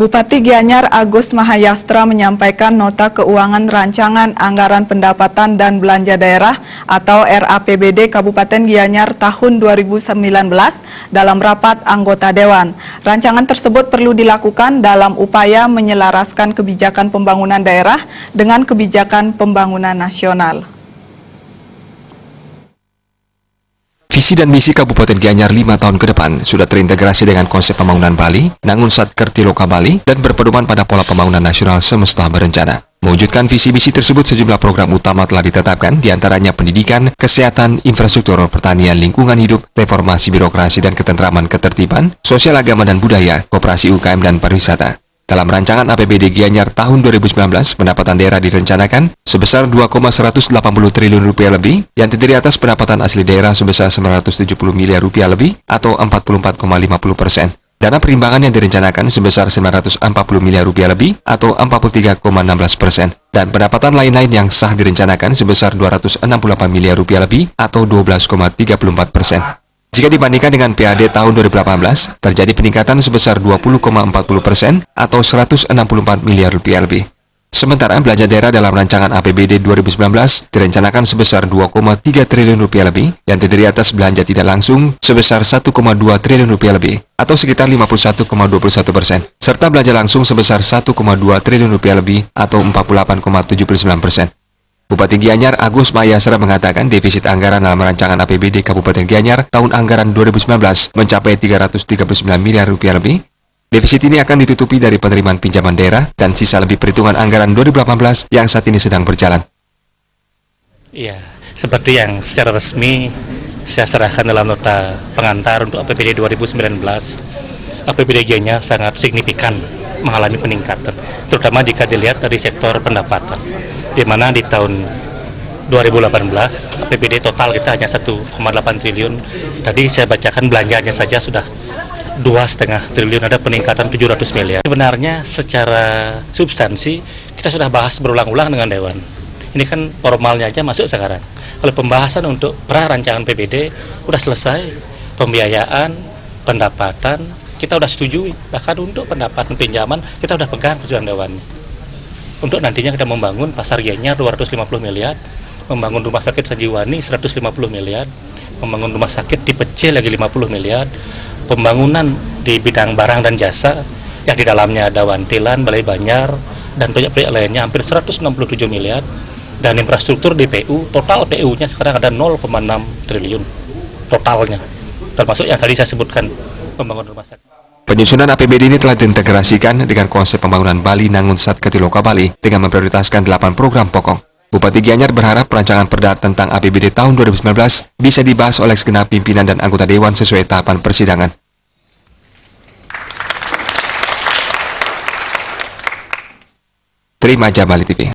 Bupati Gianyar Agus Mahayastra menyampaikan nota keuangan rancangan anggaran pendapatan dan belanja daerah atau RAPBD Kabupaten Gianyar tahun 2019 dalam rapat anggota Dewan. Rancangan tersebut perlu dilakukan dalam upaya menyelaraskan kebijakan pembangunan daerah dengan kebijakan pembangunan nasional. Visi dan misi Kabupaten Gianyar 5 tahun ke depan sudah terintegrasi dengan konsep pembangunan Bali, Nangun Satkerti Loka Bali, dan berpedoman pada pola pembangunan nasional semesta berencana. Mewujudkan visi misi tersebut, sejumlah program utama telah ditetapkan, diantaranya pendidikan, kesehatan, infrastruktur pertanian, lingkungan hidup, reformasi birokrasi dan ketentraman ketertiban, sosial agama dan budaya, koperasi UKM dan pariwisata. Dalam rancangan APBD Gianyar tahun 2019, pendapatan daerah direncanakan sebesar 2,180 triliun rupiah lebih, yang terdiri atas pendapatan asli daerah sebesar 970 miliar rupiah lebih atau 44,50%. Dana perimbangan yang direncanakan sebesar 940 miliar rupiah lebih atau 43,16%. Dan pendapatan lain-lain yang sah direncanakan sebesar 268 miliar rupiah lebih atau 12,34%. Jika dibandingkan dengan PAD tahun 2018, terjadi peningkatan sebesar 20,40% atau 164 miliar rupiah lebih. Sementara belanja daerah dalam rancangan APBD 2019 direncanakan sebesar 2,3 triliun rupiah lebih, yang terdiri atas belanja tidak langsung sebesar 1,2 triliun rupiah lebih, atau sekitar 51,21%, serta belanja langsung sebesar 1,2 triliun rupiah lebih, atau 48,79%. Bupati Gianyar Agus Mahayastra mengatakan defisit anggaran dalam rancangan APBD Kabupaten Gianyar tahun anggaran 2019 mencapai 339 miliar rupiah lebih. Defisit ini akan ditutupi dari penerimaan pinjaman daerah dan sisa lebih perhitungan anggaran 2018 yang saat ini sedang berjalan. Iya, seperti yang secara resmi saya serahkan dalam nota pengantar untuk APBD 2019, APBD Gianyar sangat signifikan mengalami peningkatan, terutama jika dilihat dari sektor pendapatan, di mana di tahun 2018 APBD total kita hanya 1,8 triliun. Tadi saya bacakan belanjanya saja sudah 2,5 triliun, ada peningkatan 700 miliar. Sebenarnya secara substansi kita sudah bahas berulang-ulang dengan Dewan. Ini kan formalnya aja masuk sekarang. Kalau pembahasan untuk pra-rancangan PBD sudah selesai, pembiayaan, pendapatan, kita sudah setujui. Bahkan untuk pendapatan pinjaman kita sudah pegang keputusan Dewan. Untuk nantinya kita membangun pasar Gianyar 250 miliar, membangun rumah sakit Sanjiwani 150 miliar, membangun rumah sakit tipe C lagi 50 miliar, pembangunan di bidang barang dan jasa yang di dalamnya ada Wantilan, Balai Banjar, dan proyek-proyek lainnya hampir 167 miliar, dan infrastruktur di PU, total PU-nya sekarang ada 0,6 triliun totalnya, termasuk yang tadi saya sebutkan pembangunan rumah sakit. Penyusunan APBD ini telah diintegrasikan dengan konsep pembangunan Bali Nangun Satkerti Loka Bali dengan memprioritaskan 8 program pokok. Bupati Gianyar berharap perancangan perda tentang APBD tahun 2019 bisa dibahas oleh segenap pimpinan dan anggota Dewan sesuai tahapan persidangan. Terima Bali TV.